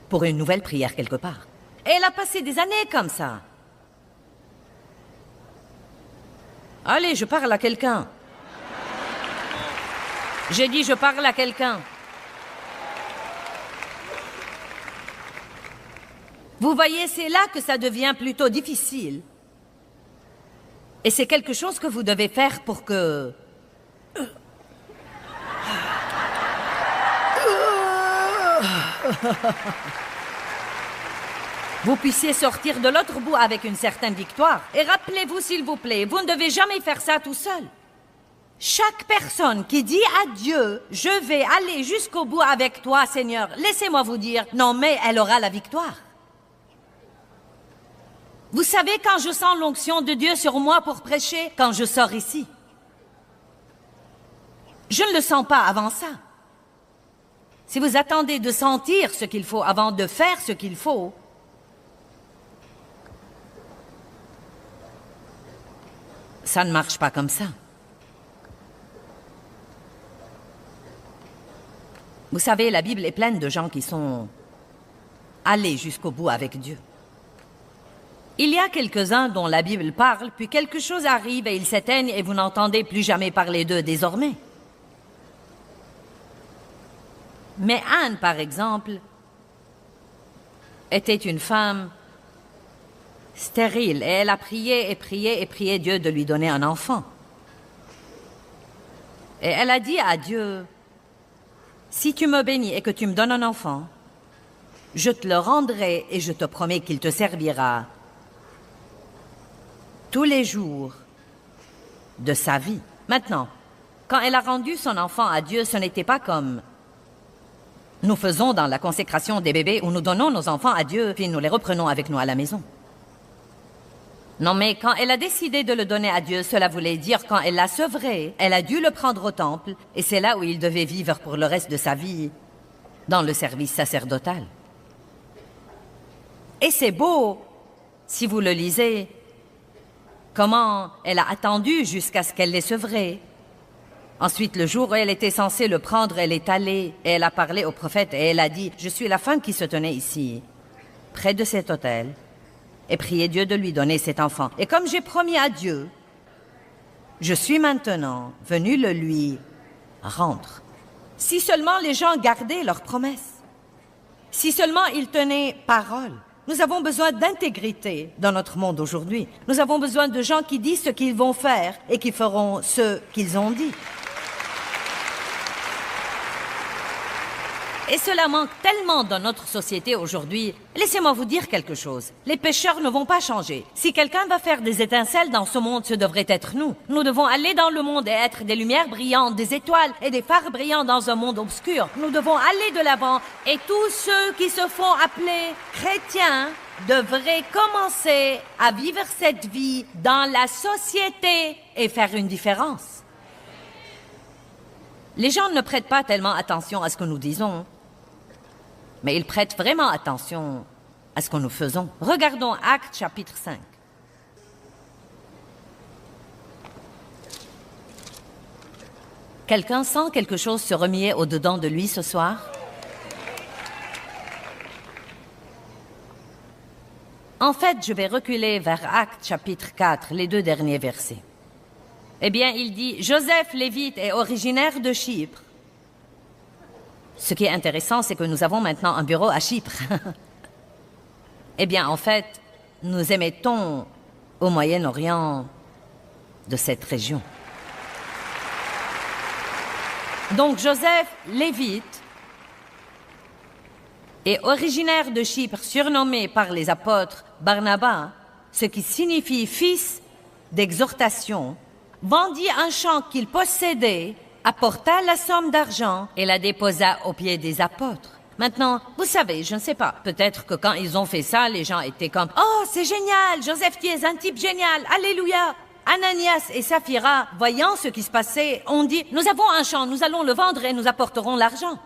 A: pour une nouvelle prière quelque part. Et elle a passé des années comme ça. Allez, je parle à quelqu'un. J'ai dit je parle à quelqu'un. Vous voyez, c'est là que ça devient plutôt difficile. Et c'est quelque chose que vous devez faire pour que... vous puissiez sortir de l'autre bout avec une certaine victoire. Et rappelez-vous, s'il vous plaît, vous ne devez jamais faire ça tout seul. Chaque personne qui dit à Dieu, je vais aller jusqu'au bout avec toi, Seigneur, laissez-moi vous dire, non, mais elle aura la victoire. Vous savez, quand je sens l'onction de Dieu sur moi pour prêcher, quand je sors ici, je ne le sens pas avant ça. Si vous attendez de sentir ce qu'il faut avant de faire ce qu'il faut, ça ne marche pas comme ça. Vous savez, la Bible est pleine de gens qui sont allés jusqu'au bout avec Dieu. Il y a quelques-uns dont la Bible parle, puis quelque chose arrive et ils s'éteignent et vous n'entendez plus jamais parler d'eux désormais. Mais Anne, par exemple, était une femme stérile et elle a prié et prié et prié Dieu de lui donner un enfant. Et elle a dit à Dieu, si tu me bénis et que tu me donnes un enfant, je te le rendrai et je te promets qu'il te servira tous les jours de sa vie. Maintenant, quand elle a rendu son enfant à Dieu, ce n'était pas comme nous faisons dans la consécration des bébés où nous donnons nos enfants à Dieu puis nous les reprenons avec nous à la maison. Non, mais quand elle a décidé de le donner à Dieu, cela voulait dire quand elle l'a sevré, elle a dû le prendre au temple et c'est là où il devait vivre pour le reste de sa vie, dans le service sacerdotal. Et c'est beau, si vous le lisez, comment elle a attendu jusqu'à ce qu'elle l'ait sevré. Ensuite, le jour où elle était censée le prendre, elle est allée et elle a parlé au prophète et elle a dit « Je suis la femme qui se tenait ici, près de cet autel, et priez Dieu de lui donner cet enfant. Et comme j'ai promis à Dieu, je suis maintenant venue le lui rendre. » Si seulement les gens gardaient leurs promesses, si seulement ils tenaient parole. Nous avons besoin d'intégrité dans notre monde aujourd'hui. Nous avons besoin de gens qui disent ce qu'ils vont faire et qui feront ce qu'ils ont dit. Et cela manque tellement dans notre société aujourd'hui. Laissez-moi vous dire quelque chose. Les pécheurs ne vont pas changer. Si quelqu'un va faire des étincelles dans ce monde, ce devrait être nous. Nous devons aller dans le monde et être des lumières brillantes, des étoiles et des phares brillants dans un monde obscur. Nous devons aller de l'avant et tous ceux qui se font appeler chrétiens devraient commencer à vivre cette vie dans la société et faire une différence. Les gens ne prêtent pas tellement attention à ce que nous disons, mais ils prêtent vraiment attention à ce que nous faisons. Regardons Actes chapitre 5. Quelqu'un sent quelque chose se remuer au-dedans de lui ce soir? En fait, je vais reculer vers Actes chapitre 4, les 2 derniers versets. Eh bien, il dit, Joseph Lévite est originaire de Chypre. Ce qui est intéressant, c'est que nous avons maintenant un bureau à Chypre. Eh bien, en fait, nous émettons au Moyen-Orient de cette région. Donc, Joseph Lévite est originaire de Chypre, surnommé par les apôtres Barnabas, ce qui signifie fils d'exhortation, vendit un champ qu'il possédait, apporta la somme d'argent et la déposa aux pieds des apôtres. Maintenant, vous savez, je ne sais pas, peut-être que quand ils ont fait ça, les gens étaient comme « Oh, c'est génial, Joseph, tu es un type génial, alléluia !» Ananias et Saphira, voyant ce qui se passait, ont dit « Nous avons un champ, nous allons le vendre et nous apporterons l'argent. »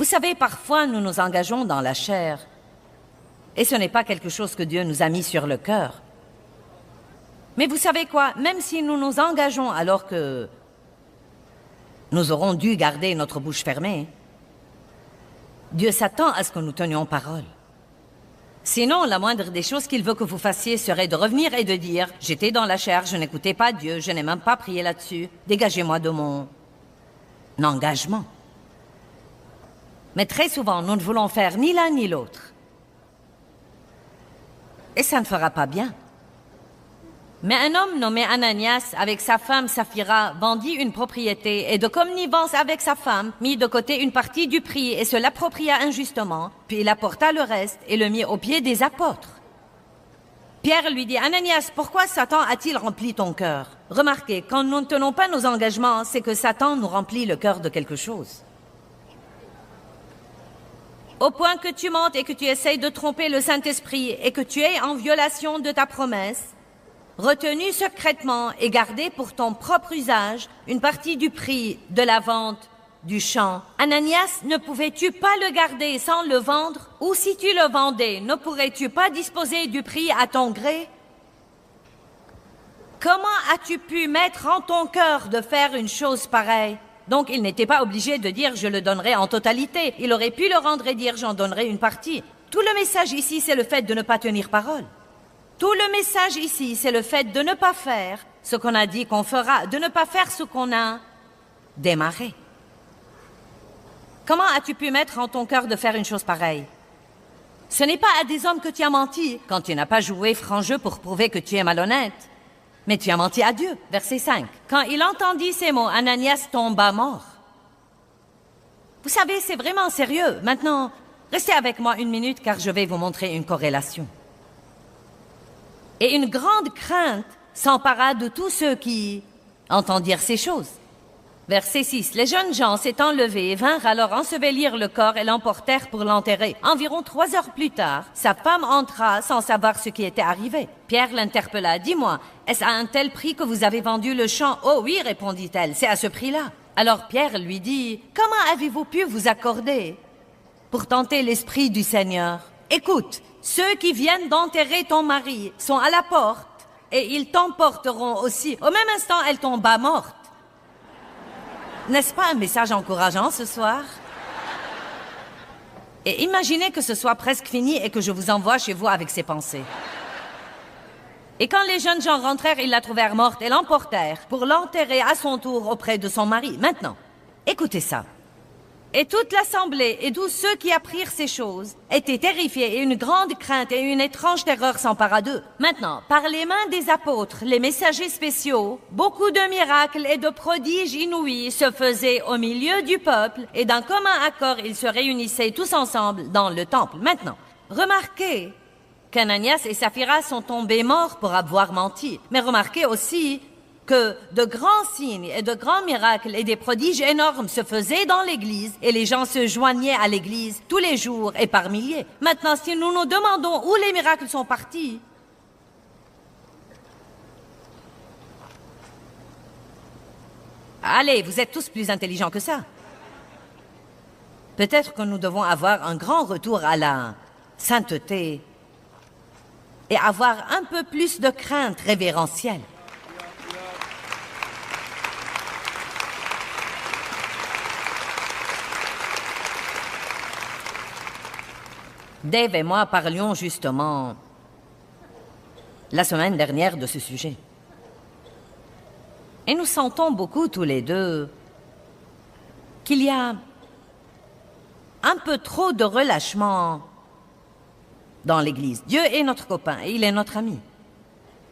A: Vous savez, parfois nous nous engageons dans la chair. Et ce n'est pas quelque chose que Dieu nous a mis sur le cœur. Mais vous savez quoi? Même si nous nous engageons alors que nous aurons dû garder notre bouche fermée, Dieu s'attend à ce que nous tenions parole. Sinon, la moindre des choses qu'il veut que vous fassiez serait de revenir et de dire « J'étais dans la chair, je n'écoutais pas Dieu, je n'ai même pas prié là-dessus. Dégagez-moi de mon engagement. » Mais très souvent, nous ne voulons faire ni l'un ni l'autre. Et ça ne fera pas bien. Mais un homme nommé Ananias, avec sa femme Saphira, vendit une propriété et de connivence avec sa femme, mit de côté une partie du prix et se l'appropria injustement, puis il apporta le reste et le mit aux pieds des apôtres. Pierre lui dit, Ananias, pourquoi Satan a-t-il rempli ton cœur? Remarquez, quand nous ne tenons pas nos engagements, c'est que Satan nous remplit le cœur de quelque chose. Au point que tu mentes et que tu essayes de tromper le Saint-Esprit et que tu es en violation de ta promesse, retenu secrètement et gardé pour ton propre usage une partie du prix de la vente du champ. Ananias, ne pouvais-tu pas le garder sans le vendre? Ou si tu le vendais, ne pourrais-tu pas disposer du prix à ton gré? Comment as-tu pu mettre en ton cœur de faire une chose pareille? Donc il n'était pas obligé de dire « je le donnerai en totalité ». Il aurait pu le rendre et dire « j'en donnerai une partie ». Tout le message ici, c'est le fait de ne pas tenir parole. Tout le message ici, c'est le fait de ne pas faire ce qu'on a dit qu'on fera, de ne pas faire ce qu'on a démarré. Comment as-tu pu mettre en ton cœur de faire une chose pareille? Ce n'est pas à des hommes que tu as menti quand tu n'as pas joué franc jeu pour prouver que tu es malhonnête. Mais tu as menti à Dieu. Verset 5. Quand il entendit ces mots, Ananias tomba mort. Vous savez, c'est vraiment sérieux. Maintenant, restez avec moi une minute car je vais vous montrer une corrélation. Et une grande crainte s'empara de tous ceux qui entendirent ces choses. Verset 6. Les jeunes gens s'étant levés vinrent alors ensevelir le corps et l'emportèrent pour l'enterrer. Environ 3 heures plus tard, sa femme entra sans savoir ce qui était arrivé. Pierre l'interpella. « Dis-moi, est-ce à un tel prix que vous avez vendu le champ? »« Oh oui, répondit-elle, c'est à ce prix-là. » Alors Pierre lui dit, « Comment avez-vous pu vous accorder pour tenter l'esprit du Seigneur? Écoute, ceux qui viennent d'enterrer ton mari sont à la porte et ils t'emporteront aussi. » Au même instant, elle tomba morte. N'est-ce pas un message encourageant ce soir? Et imaginez que ce soit presque fini et que je vous envoie chez vous avec ces pensées. Et quand les jeunes gens rentrèrent, ils la trouvèrent morte et l'emportèrent pour l'enterrer à son tour auprès de son mari. Maintenant, écoutez ça. Et toute l'assemblée et tous ceux qui apprirent ces choses étaient terrifiés et une grande crainte et une étrange terreur s'empara d'eux. Maintenant, par les mains des apôtres, les messagers spéciaux, beaucoup de miracles et de prodiges inouïs se faisaient au milieu du peuple et d'un commun accord ils se réunissaient tous ensemble dans le temple. Maintenant, remarquez qu'Ananias et Saphira sont tombés morts pour avoir menti. Mais remarquez aussi que de grands signes et de grands miracles et des prodiges énormes se faisaient dans l'Église et les gens se joignaient à l'Église tous les jours et par milliers. Maintenant, si nous nous demandons où les miracles sont partis, allez, vous êtes tous plus intelligents que ça. Peut-être que nous devons avoir un grand retour à la sainteté et avoir un peu plus de crainte révérentielle. Dave et moi parlions justement la semaine dernière de ce sujet. Et nous sentons beaucoup tous les deux qu'il y a un peu trop de relâchement dans l'Église. Dieu est notre copain et il est notre ami.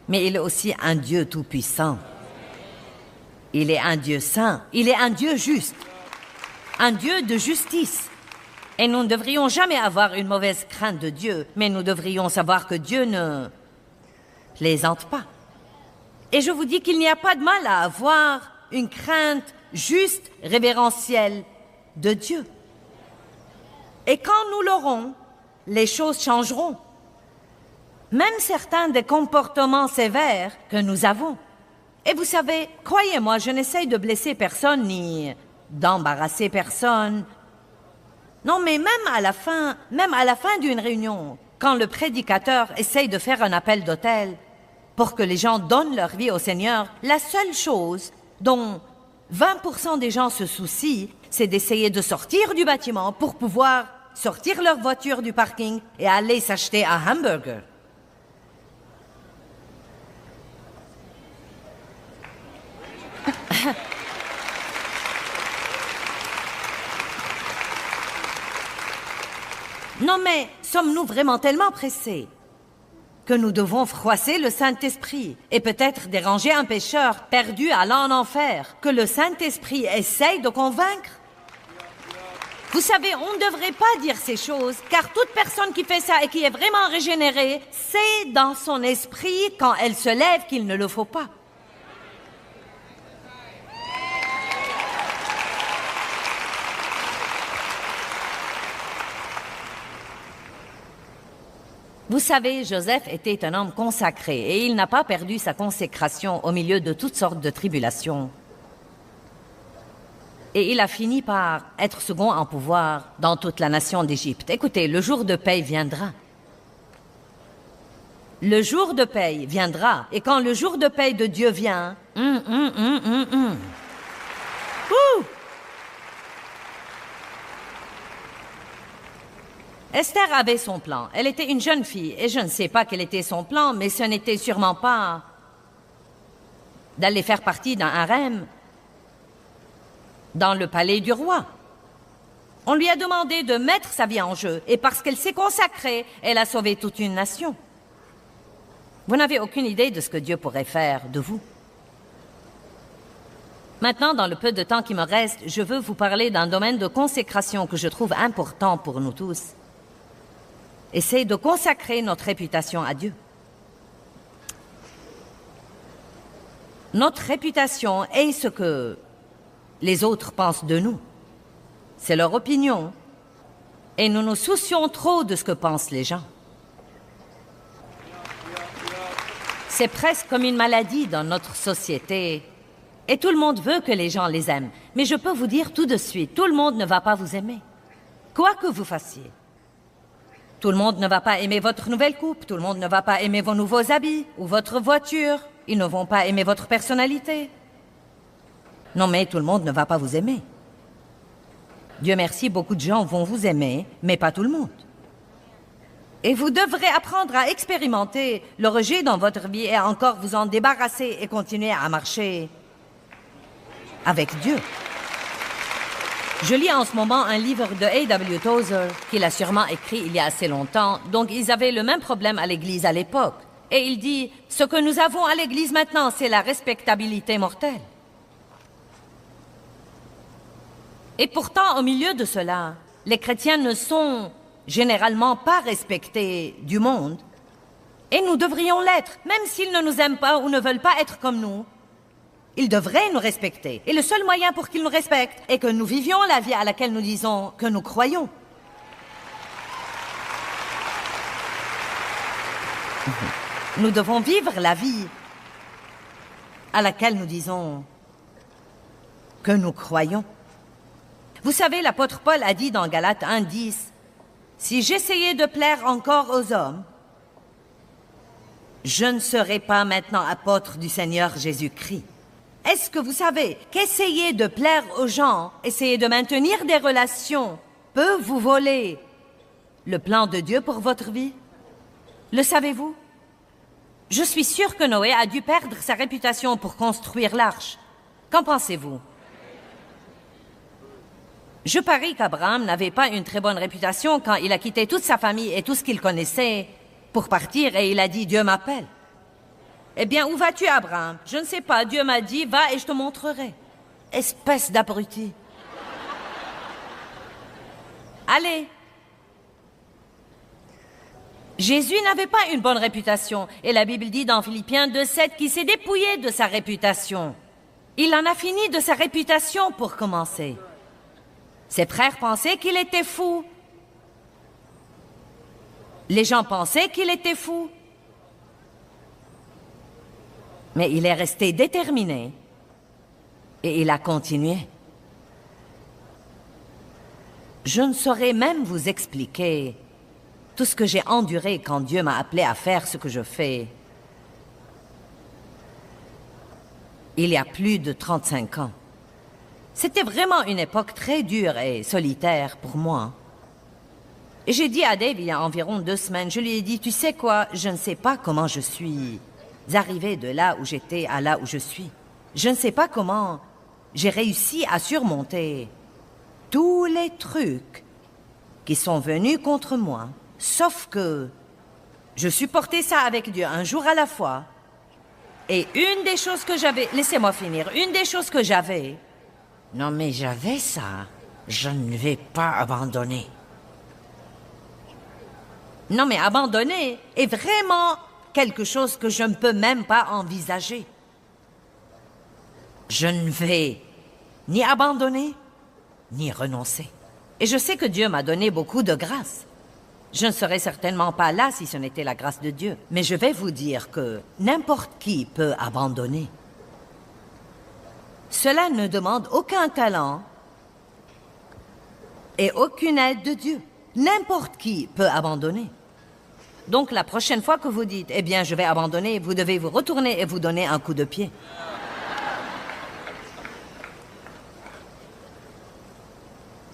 A: Mais il est aussi un Dieu tout-puissant. Il est un Dieu saint. Il est un Dieu juste. Un Dieu de justice. Et nous ne devrions jamais avoir une mauvaise crainte de Dieu, mais nous devrions savoir que Dieu ne plaisante pas. Et je vous dis qu'il n'y a pas de mal à avoir une crainte juste, révérentielle de Dieu. Et quand nous l'aurons, les choses changeront. Même certains des comportements sévères que nous avons. Et vous savez, croyez-moi, je n'essaye de blesser personne ni d'embarrasser personne. Non, mais même à la fin d'une réunion, quand le prédicateur essaye de faire un appel d'autel pour que les gens donnent leur vie au Seigneur, la seule chose dont 20% des gens se soucient, c'est d'essayer de sortir du bâtiment pour pouvoir sortir leur voiture du parking et aller s'acheter un hamburger. Non mais, sommes-nous vraiment tellement pressés que nous devons froisser le Saint-Esprit et peut-être déranger un pécheur perdu allant en enfer, que le Saint-Esprit essaye de convaincre? Vous savez, on ne devrait pas dire ces choses, car toute personne qui fait ça et qui est vraiment régénérée, sait dans son esprit, quand elle se lève, qu'il ne le faut pas. Vous savez, Joseph était un homme consacré et il n'a pas perdu sa consécration au milieu de toutes sortes de tribulations. Et il a fini par être second en pouvoir dans toute la nation d'Égypte. Écoutez, le jour de paye viendra. Le jour de paye viendra. Et quand le jour de paye de Dieu vient... Esther avait son plan. Elle était une jeune fille, et je ne sais pas quel était son plan, mais ce n'était sûrement pas d'aller faire partie d'un harem dans le palais du roi. On lui a demandé de mettre sa vie en jeu, et parce qu'elle s'est consacrée, elle a sauvé toute une nation. Vous n'avez aucune idée de ce que Dieu pourrait faire de vous. Maintenant, dans le peu de temps qui me reste, je veux vous parler d'un domaine de consécration que je trouve important pour nous tous. Et c'est de consacrer notre réputation à Dieu. Notre réputation est ce que les autres pensent de nous. C'est leur opinion. Et nous nous soucions trop de ce que pensent les gens. C'est presque comme une maladie dans notre société. Et tout le monde veut que les gens les aiment. Mais je peux vous dire tout de suite, tout le monde ne va pas vous aimer. Quoi que vous fassiez. Tout le monde ne va pas aimer votre nouvelle coupe, tout le monde ne va pas aimer vos nouveaux habits ou votre voiture. Ils ne vont pas aimer votre personnalité. Non, mais tout le monde ne va pas vous aimer. Dieu merci, beaucoup de gens vont vous aimer, mais pas tout le monde. Et vous devrez apprendre à expérimenter le rejet dans votre vie et à encore vous en débarrasser et continuer à marcher avec Dieu. Je lis en ce moment un livre de A.W. Tozer qu'il a sûrement écrit il y a assez longtemps. Donc, ils avaient le même problème à l'Église à l'époque. Et il dit, ce que nous avons à l'Église maintenant, c'est la respectabilité mortelle. Et pourtant, au milieu de cela, les chrétiens ne sont généralement pas respectés du monde. Et nous devrions l'être, même s'ils ne nous aiment pas ou ne veulent pas être comme nous. Ils devraient nous respecter. Et le seul moyen pour qu'ils nous respectent est que nous vivions la vie à laquelle nous disons que nous croyons. Nous devons vivre la vie à laquelle nous disons que nous croyons. Vous savez, l'apôtre Paul a dit dans Galates 1:10, « Si j'essayais de plaire encore aux hommes, je ne serais pas maintenant apôtre du Seigneur Jésus-Christ. » Est-ce que vous savez qu'essayer de plaire aux gens, essayer de maintenir des relations, peut vous voler le plan de Dieu pour votre vie? Le savez-vous? Je suis sûre que Noé a dû perdre sa réputation pour construire l'arche. Qu'en pensez-vous? Je parie qu'Abraham n'avait pas une très bonne réputation quand il a quitté toute sa famille et tout ce qu'il connaissait pour partir et il a dit « Dieu m'appelle ». Eh bien, où vas-tu, Abraham? Je ne sais pas. Dieu m'a dit, va et je te montrerai. Espèce d'abruti. Allez. Jésus n'avait pas une bonne réputation. Et la Bible dit dans Philippiens 2:7 qu'il s'est dépouillé de sa réputation. Il en a fini de sa réputation pour commencer. Ses frères pensaient qu'il était fou. Les gens pensaient qu'il était fou. Mais il est resté déterminé et il a continué. Je ne saurais même vous expliquer tout ce que j'ai enduré quand Dieu m'a appelé à faire ce que je fais. Il y a plus de 35 ans. C'était vraiment une époque très dure et solitaire pour moi. Et j'ai dit à Dave il y a environ 2 semaines, je lui ai dit, tu sais quoi, je ne sais pas comment je suis arrivée de là où j'étais à là où je suis. Je ne sais pas comment j'ai réussi à surmonter tous les trucs qui sont venus contre moi. Sauf que je supportais ça avec Dieu un jour à la fois. Et une des choses que j'avais... Laissez-moi finir. Une des choses que j'avais...
B: Non mais j'avais ça. Je ne vais pas abandonner.
A: Non mais abandonner est vraiment quelque chose que je ne peux même pas envisager.
B: Je ne vais ni abandonner, ni renoncer.
A: Et je sais que Dieu m'a donné beaucoup de grâce. Je ne serais certainement pas là si ce n'était la grâce de Dieu. Mais je vais vous dire que n'importe qui peut abandonner. Cela ne demande aucun talent et aucune aide de Dieu. N'importe qui peut abandonner. Donc la prochaine fois que vous dites, eh bien je vais abandonner, vous devez vous retourner et vous donner un coup de pied.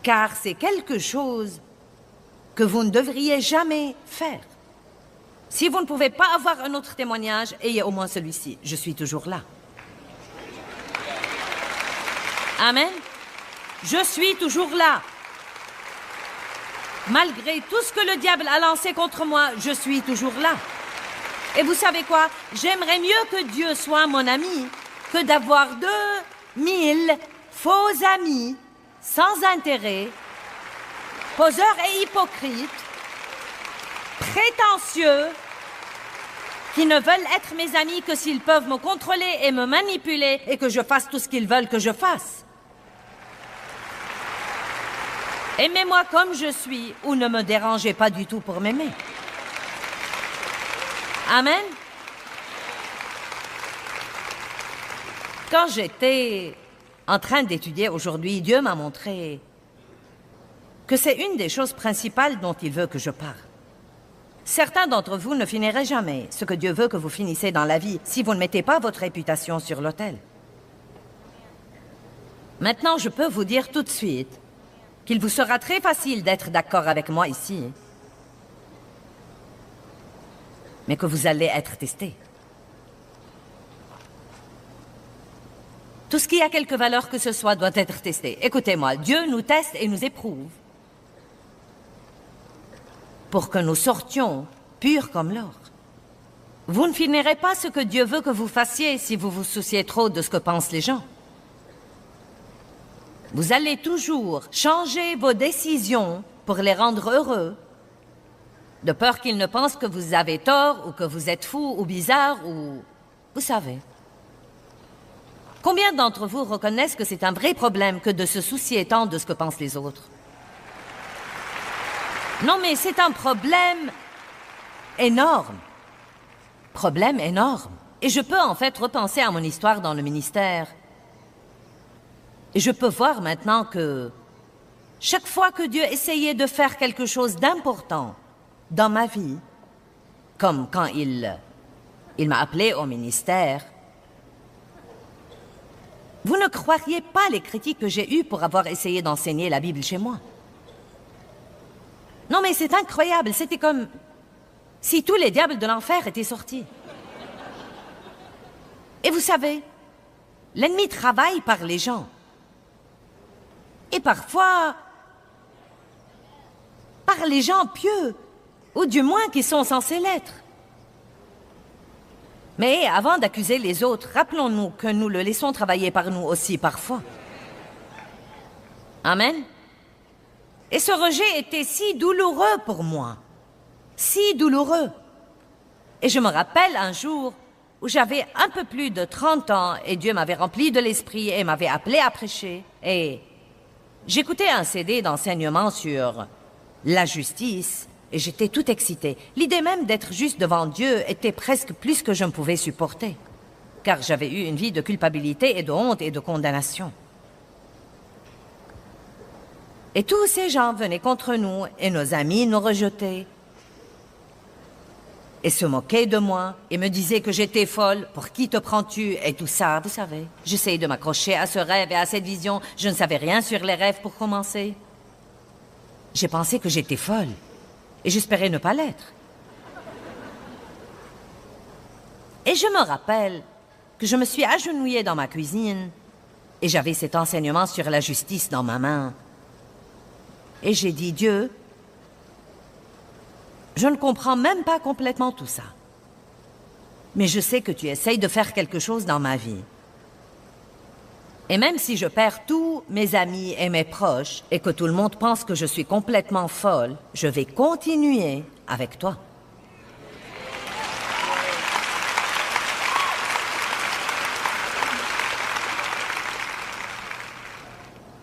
A: Car c'est quelque chose que vous ne devriez jamais faire. Si vous ne pouvez pas avoir un autre témoignage, ayez au moins celui-ci. Je suis toujours là. Amen. Je suis toujours là. Malgré tout ce que le diable a lancé contre moi, je suis toujours là. Et vous savez quoi? J'aimerais mieux que Dieu soit mon ami que d'avoir 2000 faux amis sans intérêt, poseurs et hypocrites, prétentieux, qui ne veulent être mes amis que s'ils peuvent me contrôler et me manipuler et que je fasse tout ce qu'ils veulent que je fasse. Aimez-moi comme je suis ou ne me dérangez pas du tout pour m'aimer. Amen. Quand j'étais en train d'étudier aujourd'hui, Dieu m'a montré que c'est une des choses principales dont il veut que je parle. Certains d'entre vous ne finirez jamais ce que Dieu veut que vous finissez dans la vie si vous ne mettez pas votre réputation sur l'autel. Maintenant, je peux vous dire tout de suite qu'il vous sera très facile d'être d'accord avec moi ici, mais que vous allez être testé. Tout ce qui a quelque valeur que ce soit doit être testé. Écoutez-moi, Dieu nous teste et nous éprouve pour que nous sortions purs comme l'or. Vous ne finirez pas ce que Dieu veut que vous fassiez si vous vous souciez trop de ce que pensent les gens. Vous allez toujours changer vos décisions pour les rendre heureux, de peur qu'ils ne pensent que vous avez tort ou que vous êtes fou ou bizarre ou... Vous savez. Combien d'entre vous reconnaissent que c'est un vrai problème que de se soucier tant de ce que pensent les autres? Non, mais c'est un problème énorme. Problème énorme. Et je peux en fait repenser à mon histoire dans le ministère. Et je peux voir maintenant que chaque fois que Dieu essayait de faire quelque chose d'important dans ma vie, comme quand il m'a appelé au ministère, vous ne croiriez pas les critiques que j'ai eues pour avoir essayé d'enseigner la Bible chez moi. Non, mais c'est incroyable. C'était comme si tous les diables de l'enfer étaient sortis. Et vous savez, l'ennemi travaille par les gens. Et parfois, par les gens pieux, ou du moins qui sont censés l'être. Mais avant d'accuser les autres, rappelons-nous que nous le laissons travailler par nous aussi parfois. Amen. Et ce rejet était si douloureux pour moi. Si douloureux. Et je me rappelle un jour où j'avais un peu plus de 30 ans et Dieu m'avait rempli de l'esprit et m'avait appelé à prêcher. Et j'écoutais un CD d'enseignement sur la justice et j'étais tout excitée. L'idée même d'être juste devant Dieu était presque plus que je ne pouvais supporter. Car j'avais eu une vie de culpabilité et de honte et de condamnation. Et tous ces gens venaient contre nous et nos amis nous rejetaient. Et se moquaient de moi et me disaient que j'étais folle. Pour qui te prends-tu? Et tout ça, vous savez. J'essayais de m'accrocher à ce rêve et à cette vision. Je ne savais rien sur les rêves pour commencer. J'ai pensé que j'étais folle. Et j'espérais ne pas l'être. Et je me rappelle que je me suis agenouillée dans ma cuisine et j'avais cet enseignement sur la justice dans ma main. Et j'ai dit, Dieu, je ne comprends même pas complètement tout ça. Mais je sais que tu essayes de faire quelque chose dans ma vie. Et même si je perds tous mes amis et mes proches et que tout le monde pense que je suis complètement folle, je vais continuer avec toi.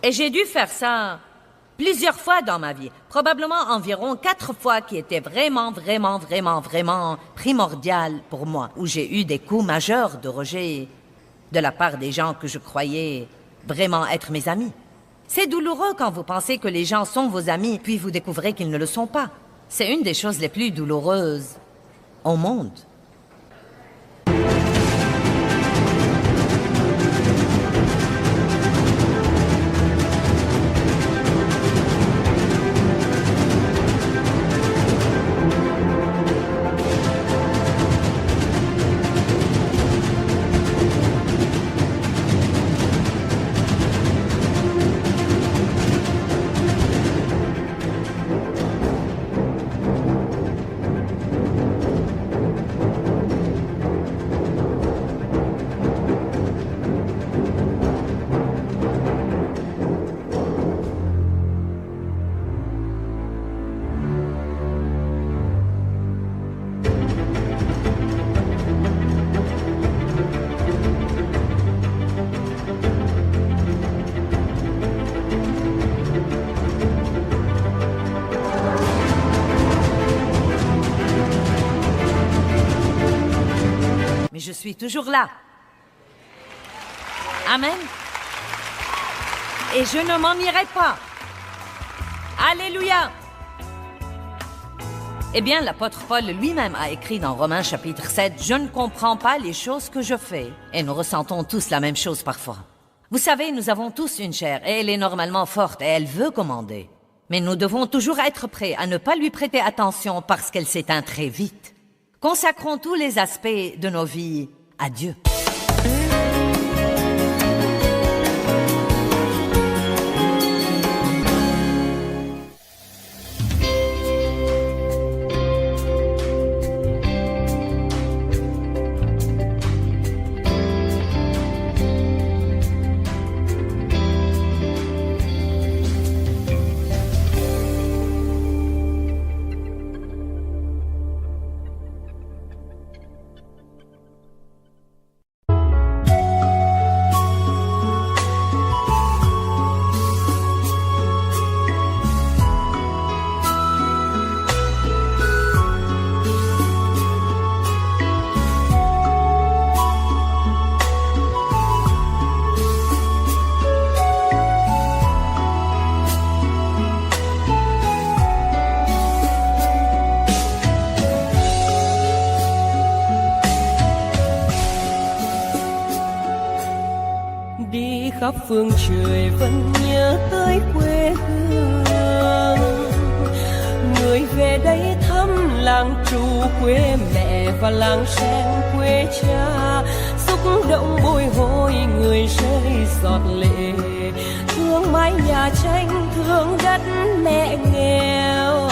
A: Et j'ai dû faire ça plusieurs fois dans ma vie, probablement environ 4 fois qui étaient vraiment primordiales pour moi, où j'ai eu des coups majeurs de rejet de la part des gens que je croyais vraiment être mes amis. C'est douloureux quand vous pensez que les gens sont vos amis, puis vous découvrez qu'ils ne le sont pas. C'est une des choses les plus douloureuses au monde. Mais je suis toujours là. Amen. Et je ne m'en irai pas. Alléluia. Eh bien, l'apôtre Paul lui-même a écrit dans Romains chapitre 7, « Je ne comprends pas les choses que je fais. » Et nous ressentons tous la même chose parfois. Vous savez, nous avons tous une chair et elle est normalement forte et elle veut commander. Mais nous devons toujours être prêts à ne pas lui prêter attention parce qu'elle s'éteint très vite. Consacrons tous les aspects de nos vies à Dieu.
C: khắp phương trời vẫn nhớ tới quê hương. Người về đây thăm làng Trù quê mẹ và làng Sen quê cha, xúc động bồi hồi người rơi giọt lệ, thương mái nhà tranh thương đất mẹ nghèo.